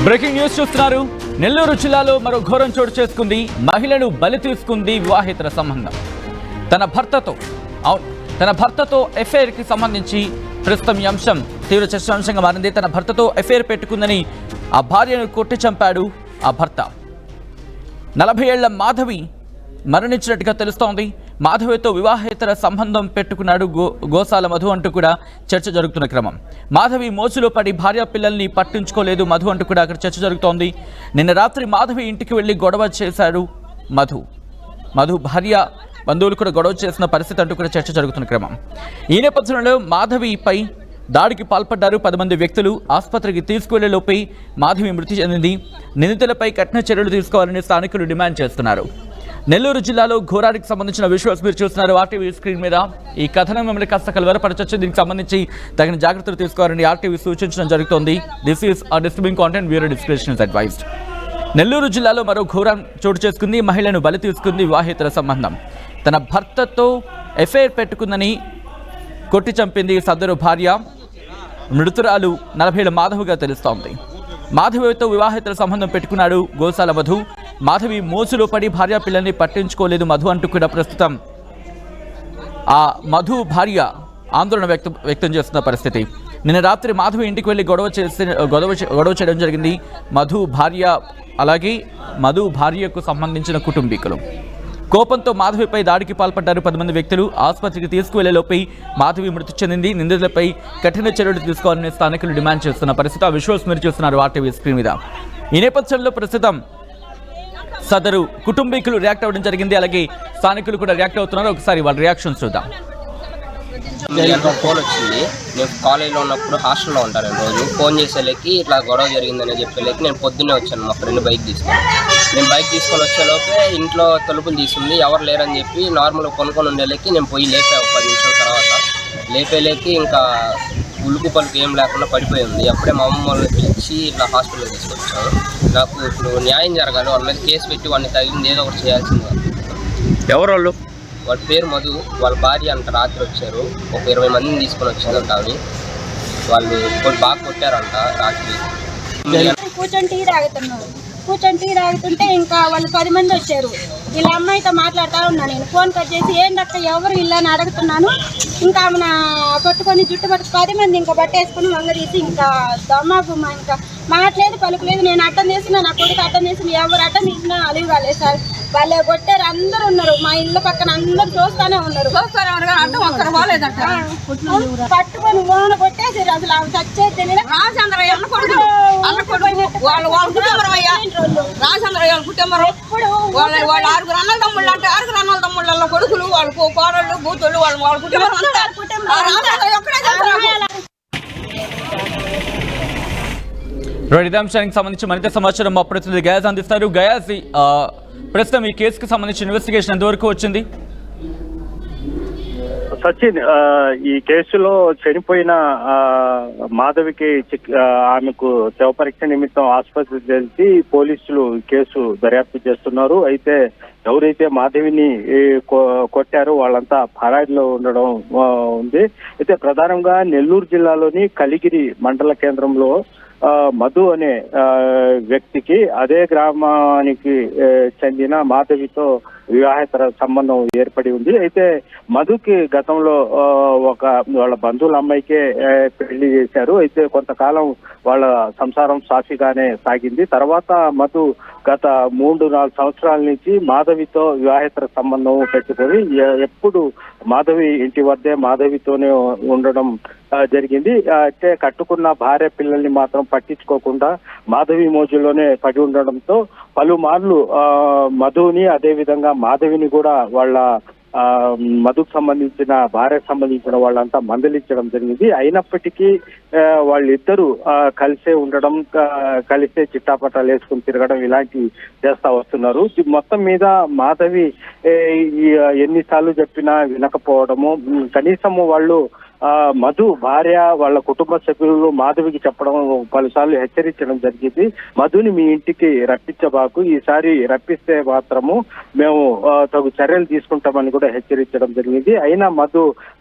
Breaking news చూస్తున్నారు. నెల్లూరు జిల్లాలో మరో ఘోరం చోటు చేసుకుంది. మహిళను బలి తీసుకుంది వివాహేతర సంబంధం. తన భర్తతో ఎఫ్ఐఆర్ కి సంబంధించి ప్రస్తుతం ఈ అంశం తీవ్ర చర్చాంశంగా మారింది. తన భర్తతో ఎఫ్ఐఆర్ పెట్టుకుందని ఆ భార్యను కొట్టి చంపాడు ఆ భర్త. 40 ఏళ్ల మాధవి మరణించినట్టుగా తెలుస్తోంది. మాధవితో వివాహేతర సంబంధం పెట్టుకున్నాడు గోసాల మధు అంటూ కూడా చర్చ జరుగుతున్న క్రమం. మాధవి మోజులో పడి భార్య పిల్లల్ని పట్టించుకోలేదు మధు అంటూ కూడా అక్కడ చర్చ జరుగుతోంది. నిన్న రాత్రి మాధవి ఇంటికి వెళ్లి గొడవ చేశాడు మధు భార్య బంధువులు కూడా గొడవ చేసిన పరిస్థితి అంటూ కూడా చర్చ జరుగుతున్న క్రమం. ఈ నేపథ్యంలో మాధవిపై దాడికి పాల్పడ్డారు 10 మంది వ్యక్తులు. ఆసుపత్రికి తీసుకువెళ్లే లోపే మాధవి మృతి చెందింది. నిందితులపై కఠిన చర్యలు తీసుకోవాలని స్థానికులు డిమాండ్ చేస్తున్నారు. నెల్లూరు జిల్లాలో ఘోరానికి సంబంధించిన విజువల్స్ మీరు చూస్తున్నారు ఆర్టీవీ స్క్రీన్ మీద. ఈ కథనం మిమ్మల్ని కాస్త కలవరపరచొచ్చు. దీనికి సంబంధించి తగిన జాగ్రత్తలు తీసుకోవాలని ఆర్టీవీ సూచించడం జరుగుతోంది. This is a disturbing content, viewer description is advised. Nellore జిల్లాలో మరో ఘోరం చోటు చేసుకుంది. మహిళను బలి తీసుకుంది వివాహేతర సంబంధం. తన భర్తతో ఎఫ్ఐఆర్ పెట్టుకుందని కొట్టి చంపింది సదరు భార్య. మృతురాలు 40 ఏళ్ల మాధవిగా తెలుస్తోంది. మాధవితో వివాహేతర సంబంధం పెట్టుకున్నాడు గోసాల మధు. మాధవి మోసులో పడి భార్య పిల్లల్ని పట్టించుకోలేదు మధు అంటూ కూడా ప్రస్తుతం ఆ మధు భార్య ఆందోళన వ్యక్తం చేస్తున్న పరిస్థితి. నిన్న రాత్రి మాధవి ఇంటికి వెళ్ళి గొడవ చేయడం జరిగింది మధు భార్య, అలాగే మధు భార్యకు సంబంధించిన కుటుంబీకులు. కోపంతో మాధవిపై దాడికి పాల్పడ్డారు 10 మంది వ్యక్తులు. ఆసుపత్రికి తీసుకువెళ్లేలోపై మాధవి మృతి చెందింది. నిందితులపై కఠిన చర్యలు తీసుకోవాలని స్థానికులు డిమాండ్ చేస్తున్న పరిస్థితి. ఆ విజువల్స్ మీరు చూస్తున్నారు ఆర్టీవీ స్క్రీన్ మీద. ఈ నేపథ్యంలో ప్రస్తుతం సదరు కుటుంబీకులు రియాక్ట్ అవ్వడం జరిగింది. అలాగే స్థానికులు కూడా రియాక్ట్ అవుతున్నారు. ఒకసారి వాళ్ళ రియాక్షన్స్ చూద్దాం. ఫోన్ వచ్చింది. నేను కాలేజీలో ఉన్నప్పుడు హాస్టల్లో ఉంటాను. రోజు ఫోన్ చేసేలేకి ఇట్లా గొడవ జరిగిందని చెప్పేలేకి నేను పొద్దున్నే వచ్చాను. మా ఫ్రెండ్ బైక్ తీసుకొని వచ్చేలోపే ఇంట్లో తలుపులు తీసుకుంది. ఎవరు లేరని చెప్పి నార్మల్గా కొనుక్కొని ఉండేలేకి నేను పోయి లేపా. 10 నిమిషాల తర్వాత లేపేలేకి ఇంకా ఉలుకు పలుకు ఏం లేకుండా పడిపోయింది. అప్పుడే మా అమ్మ వాళ్ళని పిలిచి ఇట్లా హాస్పిటల్కి తీసుకొచ్చాను. నాకు ఇప్పుడు న్యాయం జరగాలి, వాళ్ళ మీద కేసు పెట్టి వాడిని తగిలింది ఏదో ఒకటి చేయాల్సింది. ఎవరు వాళ్ళు? వాళ్ళ పేరు మధు, వాళ్ళ భార్య అంట రాత్రి వచ్చారు. ఒక 20 మందిని తీసుకొని వచ్చిందంట. అవి వాళ్ళు బాగా కొట్టారంట రాత్రి. కూర్చొని టీ తాగుతుంటే ఇంకా వాళ్ళు 10 మంది వచ్చారు. వీళ్ళ అమ్మాయితో మాట్లాడుతూ ఉన్నా. నేను ఫోన్ కట్ చేసి ఏంటక్క ఎవరు ఇలా అని అడుగుతున్నాను. ఇంకా ఆమె కొట్టుకొని జుట్టు పట్టు 10 మంది ఇంకా బట్టేసుకుని వంగదీసి ఇంకా దమ్మాగుమ్మ ఇంకా మాట్లేదు పలుకులేదు. నేను అడ్డం చేసిన, నా కొడుకు అడ్డం చేసిన, ఎవరు అడ్డం చేసినా అలివి వాళ్ళే సార్. వాళ్ళే కొట్టారు. అందరూ ఉన్నారు మా ఇల్లు పక్కన, అందరూ చూస్తానే ఉన్నారు. పట్టుకొని ఓన కొట్టేసారు. అసలు ఆమె చచ్చే తెలియదు. ఆరుగురు అన్నల తమ్ముళ్ళ కొడుకులు, వాళ్ళ కోడళ్ళు, కూతుళ్ళు, వాళ్ళ కుటుంబం ఇదే అంశానికి సంబంధించి మరింత సమాచారం మా ప్రతినిధి గయాజ్ అందిస్తారు. గయాజ్, ప్రస్తుతం ఈ కేసుకు సంబంధించిన ఇన్వెస్టిగేషన్ ఎంతవరకు వచ్చింది? సచిన్, ఈ కేసులో చనిపోయిన మాధవికి ఆమెకు శవ పరీక్ష నిమిత్తం ఆసుపత్రికి తెలిసి పోలీసులు కేసు దర్యాప్తు చేస్తున్నారు. అయితే ఎవరైతే మాధవిని కొట్టారో వాళ్ళంతా పరారీలో ఉండడం ఉంది. అయితే ప్రధానంగా నెల్లూరు జిల్లాలోని కలిగిరి మండల కేంద్రంలో మధు అనే వ్యక్తికి అదే గ్రామానికి చెందిన మాధవితో వివాహేతర సంబంధం ఏర్పడి ఉంది. అయితే మధుకి గతంలో వాళ్ళ బంధువుల అమ్మాయికే పెళ్లి చేశారు. అయితే కొంతకాలం వాళ్ళ సంసారం సాఫీగానే సాగింది. తర్వాత మధు గత 3-4 సంవత్సరాల నుంచి మాధవితో వివాహేతర సంబంధం పెట్టుకొని ఎప్పుడు మాధవి ఇంటి వద్దే మాధవితోనే ఉండడం జరిగింది. అయితే కట్టుకున్న భార్య పిల్లల్ని మాత్రం పట్టించుకోకుండా మాధవి మోజులోనే పడి ఉండడంతో పలుమార్లు మధుని అదేవిధంగా మాధవిని కూడా వాళ్ళ మధుకు సంబంధించిన భార్యకు సంబంధించిన వాళ్ళంతా మందలించడం జరిగింది. అయినప్పటికీ వాళ్ళిద్దరూ కలిసే ఉండడం, కలిసే చిట్టాపట్టాలు వేసుకుని తిరగడం ఇలాంటివి చేస్తా వస్తున్నారు. మొత్తం మీద మాధవి ఎన్నిసార్లు చెప్పినా వినకపోవడము, కనీసము వాళ్ళు మధు భార్య వాళ్ళ కుటుంబ సభ్యులు మాధవికి చెప్పడం పలుసార్లు హెచ్చరించడం జరిగింది. మధుని మీ ఇంటికి రప్పించబాకు, ఈసారి రప్పిస్తే మాత్రము మేము తగు చర్యలు తీసుకుంటామని కూడా హెచ్చరించడం జరిగింది. అయినా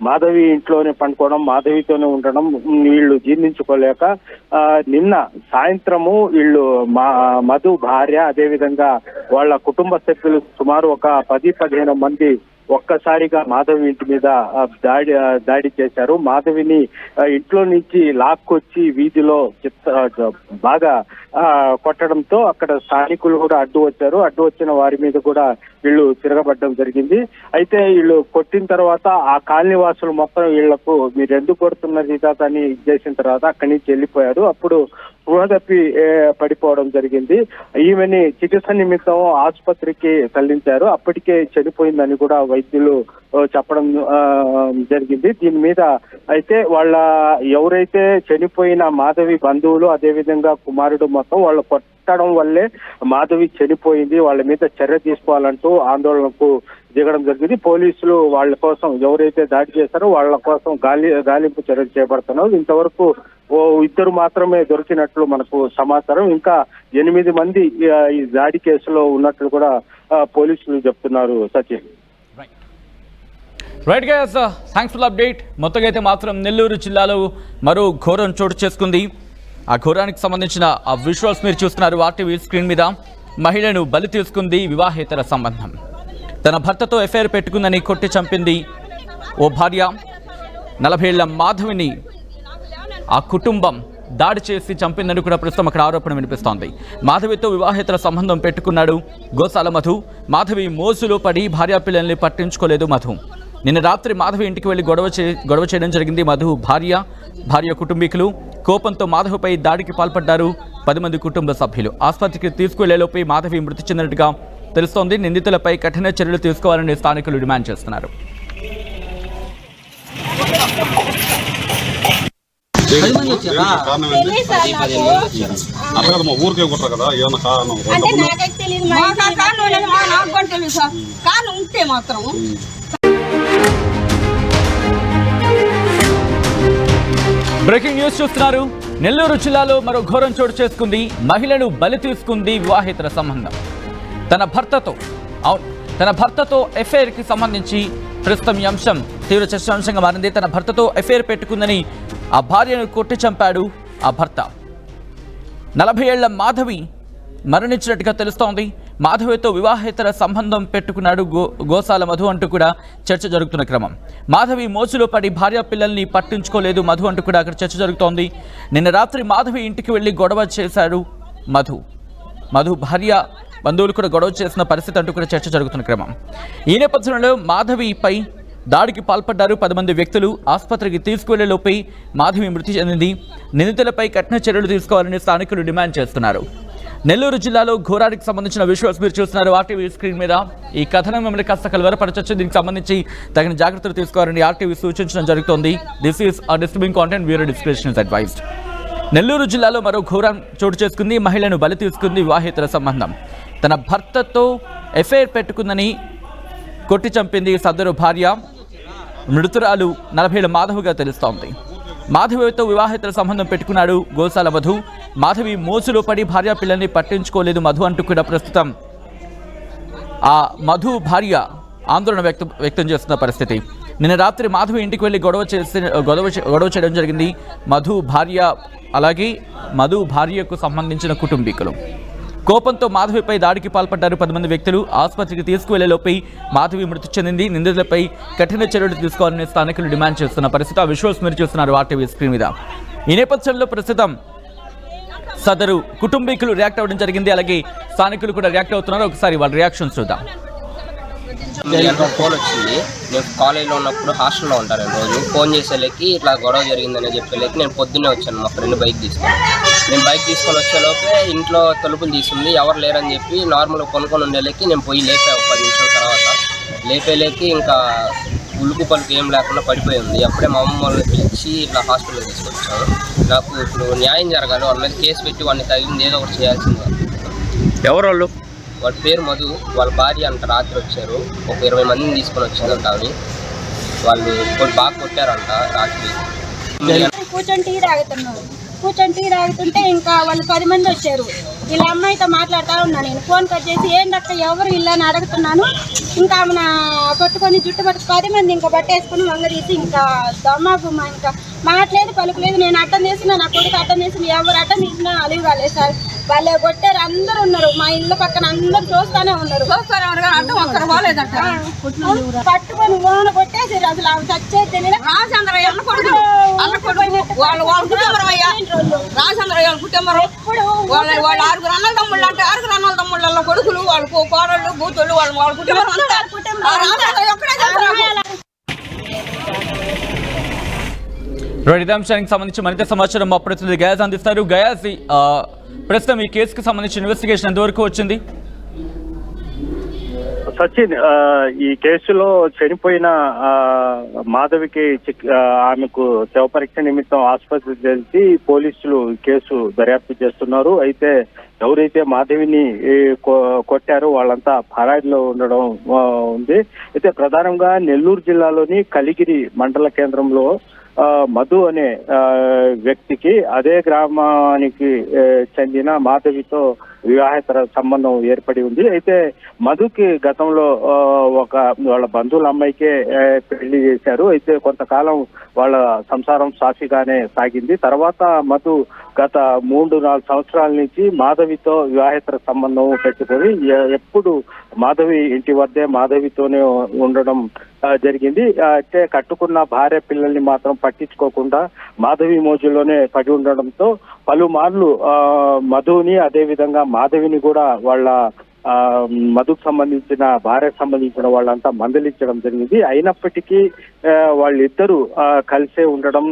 మాధవి ఇంట్లోనే పండుకోవడం, మాధవితోనే ఉండడం వీళ్ళు జీర్ణించుకోలేక నిన్న సాయంత్రము వీళ్ళు మధు భార్య అదేవిధంగా వాళ్ళ కుటుంబ సభ్యులు సుమారు ఒక 10-15 మంది ఒక్కసారిగా మాధవి ఇంటి మీద దాడి చేశారు. మాధవిని ఇంట్లో నుంచి లాక్కొచ్చి వీధిలో బాగా కొట్టడంతో అక్కడ స్థానికులు కూడా అడ్డు వచ్చిన వారి మీద కూడా వీళ్ళు తిరగబడడం జరిగింది. అయితే వీళ్ళు కొట్టిన తర్వాత ఆ కాలనీ వాసులు మొత్తం వీళ్లకు మీరు ఎందుకు కొడుతున్నారు ఇదాత అని చేసిన తర్వాత అక్కడి నుంచి వెళ్ళిపోయారు. అప్పుడు స్పృహతప్పి పడిపోవడం జరిగింది. ఈమెని చికిత్స నిమిత్తం ఆసుపత్రికి తరలించారు. అప్పటికే చనిపోయిందని కూడా వైద్యులు చెప్పడం జరిగింది. దీని మీద అయితే ఎవరైతే చనిపోయిన మాధవి బంధువులు అదేవిధంగా కుమారుడు మొత్తం వాళ్ళు కొట్టడం వల్లే మాధవి చనిపోయింది, వాళ్ళ మీద చర్య తీసుకోవాలంటూ ఆందోళనకు దిగడం జరిగింది. పోలీసులు వాళ్ళ కోసం ఎవరైతే దాడి చేశారో వాళ్ళ కోసం గాలింపు చర్యలు చేపడుతున్నారు. ఇంతవరకు 2 మాత్రమే దొరికినట్లు మనకు సమాచారం. ఇంకా 8 మంది ఈ దాడి కేసులో ఉన్నట్లు కూడా పోలీసులు చెప్తున్నారు. Sachin. Right guys, thanks for update. మొత్తంగా అయితే మాత్రం నెల్లూరు జిల్లాలో మరో ఘోరం చోటు చేసుకుంది. ఆ ఘోరానికి సంబంధించిన ఆ విజువల్స్ మీరు చూస్తున్నారు ఆర్టీవీ స్క్రీన్ మీద. మహిళను బలి తీసుకుంది వివాహేతర సంబంధం. తన భర్తతో ఎఫ్ఐఆర్ పెట్టుకుందని కొట్టి చంపింది ఓ భార్య. 40 ఏళ్ల మాధవిని ఆ కుటుంబం దాడి చేసి చంపిందని కూడా ప్రస్తుతం అక్కడ ఆరోపణ వినిపిస్తోంది. మాధవితో వివాహేతర సంబంధం పెట్టుకున్నాడు గోసాల మధు. మాధవి మోసులో పడి భార్యా పిల్లల్ని పట్టించుకోలేదు మధు. నిన్న రాత్రి మాధవి ఇంటికి వెళ్లి గొడవ చేయడం జరిగింది. మధు భార్య కుటుంబీకులు కోపంతో మాధవిపై దాడికి పాల్పడ్డారు 10 మంది కుటుంబ సభ్యులు. ఆసుపత్రికి తీసుకువెళ్లేలోపై మాధవి మృతి చెందినట్టుగా తెలుస్తోంది. నిందితులపై కఠిన చర్యలు తీసుకోవాలని స్థానికులు డిమాండ్ చేస్తున్నారు. ఊరికే కొట్టారు కదా, ఏమన్నా కారణం ఉంటే మాత్రం. బ్రేకింగ్ న్యూస్ చూస్తున్నారు. నెల్లూరు జిల్లాలో మరో ఘోరం చోటు చేసుకుంది. మహిళను బలి తీసుకుంది వివాహేతర సంబంధం. తన భర్తతో ఎఫ్ఐఆర్ కి సంబంధించి ప్రస్తుతం ఈ అంశం తీవ్ర చర్చాంశంగా మారింది. తన భర్తతో ఎఫ్ఐఆర్ పెట్టుకుందని ఆ భార్యను కొట్టి చంపాడు ఆ భర్త. 40 ఏళ్ల మాధవి మరణించినట్టుగా తెలుస్తోంది. మాధవితో వివాహేతర సంబంధం పెట్టుకున్నాడు గోసాల మధు అంటూ కూడా చర్చ జరుగుతున్న క్రమం. మాధవి మోసులో పడి భార్య పిల్లల్ని పట్టించుకోలేదు మధు అంటూ కూడా అక్కడ చర్చ జరుగుతోంది. నిన్న రాత్రి మాధవి ఇంటికి వెళ్లి గొడవ చేశాడు మధు భార్య బంధువులు కూడా గొడవ చేసిన పరిస్థితి అంటూ కూడా చర్చ జరుగుతున్న క్రమం. ఈ నేపథ్యంలో మాధవిపై దాడికి పాల్పడ్డారు 10 మంది వ్యక్తులు. ఆసుపత్రికి తీసుకువెళ్లేలోపై మాధవి మృతి చెందింది. నిందితులపై కఠిన చర్యలు తీసుకోవాలని స్థానికులు డిమాండ్ చేస్తున్నారు. నెల్లూరు జిల్లాలో ఘోరానికి సంబంధించిన విజువల్స్ మీరు చూస్తున్నారు ఆర్టీవీ స్క్రీన్ మీద. ఈ కథనం మిమ్మల్ని కాస్త కలవరపరచొచ్చు. దీనికి సంబంధించి తగిన జాగ్రత్తలు తీసుకోవాలని ఆర్టీవీ సూచించడం జరుగుతోంది. This is a disturbing content, viewer description is advised. Nellore జిల్లాలో మరో ఘోరం చోటు చేసుకుంది. మహిళను బలి తీసుకుంది వివాహేతర సంబంధం. తన భర్తతో ఎఫ్ఐఆర్ పెట్టుకుందని కొట్టి చంపింది సదరు భార్య. మృతురాలు 40 ఏళ్ల మాధవిగా తెలుస్తోంది. మాధవితో వివాహేతర సంబంధం పెట్టుకున్నాడు గోసాల మధు. మాధవి మోసులో పడి భార్య పిల్లల్ని పట్టించుకోలేదు మధు అంటూ కూడా ప్రస్తుతం ఆ మధు భార్య ఆందోళన వ్యక్తం చేస్తున్న పరిస్థితి. నిన్న రాత్రి మాధవి ఇంటికి వెళ్లి గొడవ చేయడం జరిగింది మధు భార్యకు సంబంధించిన కుటుంబీకులు. కోపంతో మాధవిపై దాడికి పాల్పడ్డారు 10 మంది వ్యక్తులు. ఆసుపత్రికి తీసుకువెళ్లేలోపై మాధవి మృతి చెందింది. నిందితులపై కఠిన చర్యలు తీసుకోవాలని స్థానికులు డిమాండ్ చేస్తున్న పరిస్థితి. ఆ విజువల్స్ మీరు చూస్తున్నారు ఆర్టీవీ స్క్రీన్ మీద. ఈ నేపథ్యంలో ప్రస్తుతం సదరు కుటుంబీకులు రియాక్ట్ అవ్వడం జరిగింది. అలాగే స్థానికులు కూడా రియాక్ట్ అవుతున్నారు. ఒకసారి వాళ్ళ రియాక్షన్స్ చూద్దాం. ఫోన్ వచ్చింది. నేను కాలేజీలో ఉన్నప్పుడు హాస్టల్లో ఉంటాను. రోజు ఫోన్ చేసేలేకి ఇట్లా గొడవ జరిగిందని చెప్పేలేకి నేను పొద్దున్నే వచ్చాను. మా ఫ్రెండ్ బైక్ తీసుకొని వచ్చేలోపే ఇంట్లో తలుపులు తీసుంది, ఎవరు లేరని చెప్పి నార్మల్గా కొనుక్కొని ఉండేలేకి నేను పోయి లేపా. 10 నిమిషాల తర్వాత లేపేలేకి ఇంకా ఉలుకు పలుకు ఏం లేకుండా పడిపోయి ఉంది. అప్పుడే మా అమ్మ వాళ్ళని పిలిచి ఇట్లా హాస్పిటల్లో తీసుకొచ్చాను. నాకు ఇప్పుడు న్యాయం జరగాలి, వాళ్ళ మీద కేసు పెట్టి వాడిని తగిలింది ఏదో ఒకటి చేయాల్సింది. ఎవరు వాళ్ళు? వాళ్ళ పేరు మధు, వాళ్ళ భార్య అంట రాత్రి వచ్చారు. ఒక 20 మందిని తీసుకొని వచ్చిందంట. వాళ్ళు బాగా కొట్టారంట రాత్రి. కూర్చొని టీ తాగుతుంటే ఇంకా వాళ్ళు 10 మంది వచ్చారు. ఇలా అమ్మాయితో మాట్లాడుతూ ఉన్నా నేను. ఫోన్ కట్ చేసి ఏంటక్క ఎవరు ఇల్లు అని అడుగుతున్నాను. ఇంకా ఆమె పట్టుకొని జుట్టు 10 మంది ఇంకా బట్టేసుకుని వంగదీసి ఇంకా దమ్మాగుమ్మ ఇంకా మాట్లేదు పలుకులేదు. నేను అట్టం చేసిన నా కొడుకు అట్టం చేసిన ఎవరు అట్టం తీసినా అలివి కాలేదు సార్. వాళ్ళే కొట్టారు. అందరు ఉన్నారు మా ఇల్లు పక్కన అందరు చూస్తానే ఉన్నారు. పట్టుకొని ఓన కొట్టేసారు. అసలు ఆమె చచ్చేది తెలియదు. తమ్ముళ్ళ కొడుకులు వాళ్ళ కోడళ్ళు కూతుళ్ళు వాళ్ళ కుటుంబం ఇదే అంశానికి సంబంధించి మరింత సమాచారం మా ప్రతినిధి గయాజ్ అందిస్తారు. గయాజ్, ప్రస్తుతం ఈ కేసుకు సంబంధించి ఇన్వెస్టిగేషన్ ఎంతవరకు వచ్చింది? సచిన్, ఈ కేసులో చనిపోయిన మాధవికి ఆమెకు శవ పరీక్ష నిమిత్తం ఆసుపత్రికి తెలిసి పోలీసులు కేసు దర్యాప్తు చేస్తున్నారు. అయితే ఎవరైతే మాధవిని కొట్టారో వాళ్ళంతా పరారీలో ఉండడం ఉంది. అయితే ప్రధానంగా నెల్లూరు జిల్లాలోని కలిగిరి మండల కేంద్రంలో మధు అనే వ్యక్తికి అదే గ్రామానికి చెందిన మాధవితో వివాహేతర సంబంధం ఏర్పడి ఉంది. అయితే మధుకి గతంలో వాళ్ళ బంధువుల అమ్మాయికే పెళ్లి చేశారు. అయితే కొంతకాలం వాళ్ళ సంసారం సాఫీగానే సాగింది. తర్వాత మధు గత 3-4 సంవత్సరాల నుంచి మాధవితో వివాహేతర సంబంధం పెట్టుకొని ఎప్పుడు మాధవి ఇంటి వద్దే మాధవితోనే ఉండడం జరిగింది. అయితే కట్టుకున్న భార్య పిల్లల్ని మాత్రం పట్టించుకోకుండా మాధవి మోజులోనే పడి ఉండడంతో పలుమార్లు మధుని అదేవిధంగా మాధవిని కూడా వాళ్ళ మధుకు సంబంధించిన భార్యకు సంబంధించిన వాళ్ళంతా మందలించడం జరిగింది. అయినప్పటికీ వాళ్ళిద్దరూ కలిసే ఉండడం,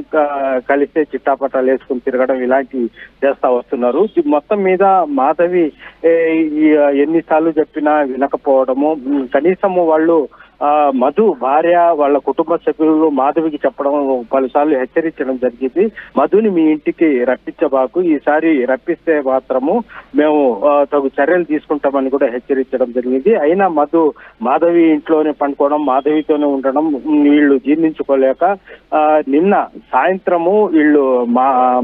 కలిసే చిట్టాపట్టాలు వేసుకుని తిరగడం ఇలాంటివి చేస్తా వస్తున్నారు. మొత్తం మీద మాధవి ఎన్నిసార్లు చెప్పినా వినకపోవడము, కనీసము వాళ్ళు మధు భార్య వాళ్ళ కుటుంబ సభ్యులు మాధవికి చెప్పడం, పలుసార్లు హెచ్చరించడం జరిగింది. మధుని మీ ఇంటికి రప్పించబాకు, ఈసారి రప్పిస్తే మాత్రము మేము తగు చర్యలు తీసుకుంటామని కూడా హెచ్చరించడం జరిగింది. అయినా మాధవి ఇంట్లోనే పండుకోవడం, మాధవితోనే ఉండడం వీళ్ళు జీర్ణించుకోలేక నిన్న సాయంత్రము వీళ్ళు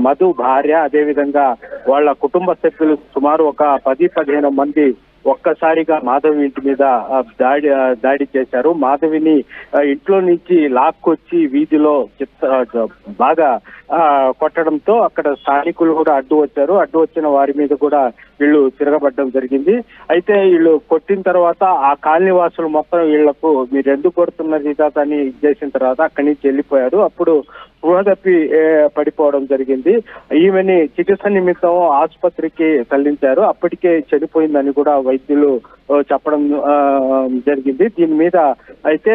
మధు భార్య అదేవిధంగా వాళ్ళ కుటుంబ సభ్యులు సుమారు ఒక 10-15 మంది ఒక్కసారిగా మాధవి ఇంటి మీద దాడి చేశారు. మాధవిని ఇంట్లో నుంచి లాక్కొచ్చి వీధిలో బాగా కొట్టడంతో అక్కడ స్థానికులు కూడా అడ్డు వచ్చిన వారి మీద కూడా వీళ్ళు తిరగబడడం జరిగింది. అయితే వీళ్ళు కొట్టిన తర్వాత ఆ కాలనీ వాసులు మొత్తం వీళ్లకు మీరు ఎందుకు కొడుతున్నది అని చేసిన తర్వాత అక్కడి నుంచి వెళ్ళిపోయారు. అప్పుడు స్పృహ తప్పి పడిపోవడం జరిగింది. ఈమెని చికిత్స నిమిత్తం ఆసుపత్రికి తరలించారు. అప్పటికే చనిపోయిందని కూడా వైద్యులు చెప్పడం జరిగింది. దీని మీద అయితే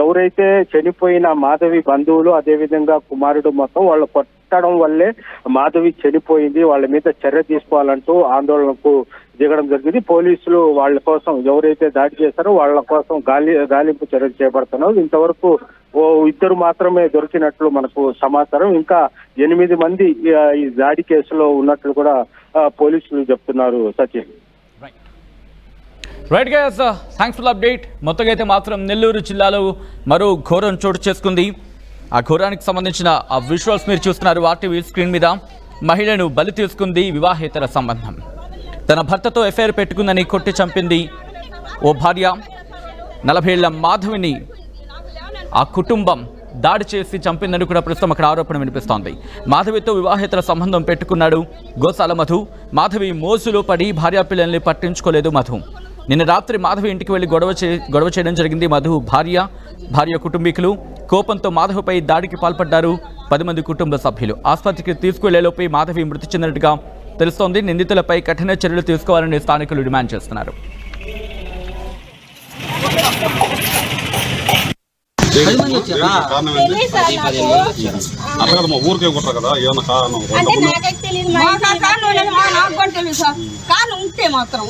ఎవరైతే చనిపోయిన మాధవి బంధువులు అదేవిధంగా కుమారుడు మొత్తం వాళ్ళు కొట్టడం వల్లే మాధవి చనిపోయింది, వాళ్ళ మీద చర్య తీసుకోవాలంటూ ఆందోళనకు దిగడం జరిగింది. పోలీసులు వాళ్ళ కోసం ఎవరైతే దాడి చేశారో వాళ్ళ కోసం గాలింపు చర్యలు చేపడుతున్నారు. ఇంతవరకు 2 మాత్రమే దొరికినట్లు మనకు సమాచారం. ఇంకా 8 మంది ఈ దాడి కేసులో ఉన్నట్లు కూడా పోలీసులు చెప్తున్నారు. Sachin, right guys, thanks for update. మొత్తంగా అయితే మాత్రం నెల్లూరు జిల్లాలో మరో ఘోరం చోటు చేసుకుంది. ఆ ఘోరానికి సంబంధించిన ఆ విజువల్స్ మీరు చూస్తున్నారు ఆర్టీవీ స్క్రీన్ మీద. మహిళను బలి తీసుకుంది వివాహేతర సంబంధం. తన భర్తతో ఎఫ్ఐఆర్ పెట్టుకుందని కొట్టి చంపింది ఓ భార్య. 40 ఏళ్ల మాధవిని ఆ కుటుంబం దాడి చేసి చంపిందని కూడా ప్రస్తుతం అక్కడ ఆరోపణ వినిపిస్తోంది. మాధవితో వివాహేతర సంబంధం పెట్టుకున్నాడు గోసాల మధు. మాధవి మోసులో పడి భార్యా పిల్లల్ని పట్టించుకోలేదు మధు. నిన్న రాత్రి మాధవి ఇంటికి వెళ్లి గొడవ చేయడం జరిగింది. మధు భార్య కుటుంబీకులు కోపంతో మాధవిపై దాడికి పాల్పడ్డారు 10 మంది కుటుంబ సభ్యులు. ఆసుపత్రికి తీసుకువెళ్లేలోపే మాధవి మృతి చెందినట్టుగా తెలుస్తోంది. నిందితులపై కఠిన చర్యలు తీసుకోవాలని స్థానికులు డిమాండ్ చేస్తున్నారు. ఊరికే కొట్టారు కదా, ఏమన్నా కారణం కారణం ఉంటే మాత్రం